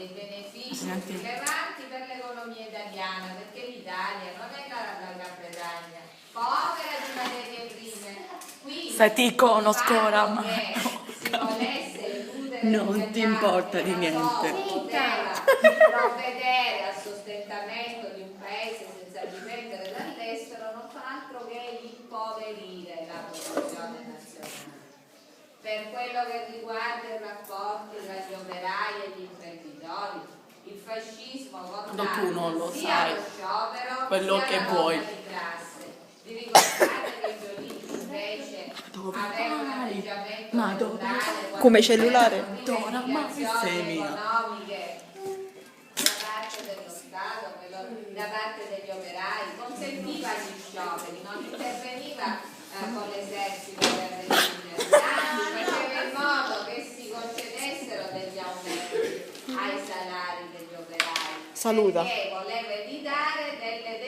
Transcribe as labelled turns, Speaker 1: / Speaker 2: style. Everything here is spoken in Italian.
Speaker 1: dei benefici rilevanti per l'economia italiana, perché l'Italia non è la Gran Bretagna, povera di materie prime. Quindi
Speaker 2: Fatico, scoram.
Speaker 1: che si volesse illudere
Speaker 2: Non ti importa di niente.
Speaker 1: poteva provvedere al sostentamento di un paese senza dipendere dall'estero non fa altro che impoverire la produzione nazionale. Per quello che riguarda i rapporti tra gli operai e gli imprenditori, il fascismo
Speaker 2: Tu non lo
Speaker 1: sia
Speaker 2: sai,
Speaker 1: lo sciopero
Speaker 2: quello
Speaker 1: sia
Speaker 2: che
Speaker 1: la
Speaker 2: vuoi.
Speaker 1: lotta di classe. Vi ricordate che Giolitti invece aveva un atteggiamento neutrale
Speaker 2: Come cellulare?
Speaker 1: Dora, ma
Speaker 2: sei mia.
Speaker 1: economiche da parte dello Stato, da parte degli operai, consentiva gli scioperi, non interveniva con l'esercito per reprimere, anzi faceva in modo che si concedessero degli aumenti ai salari degli operai.
Speaker 2: Saluta.
Speaker 1: Perché voleva evitare delle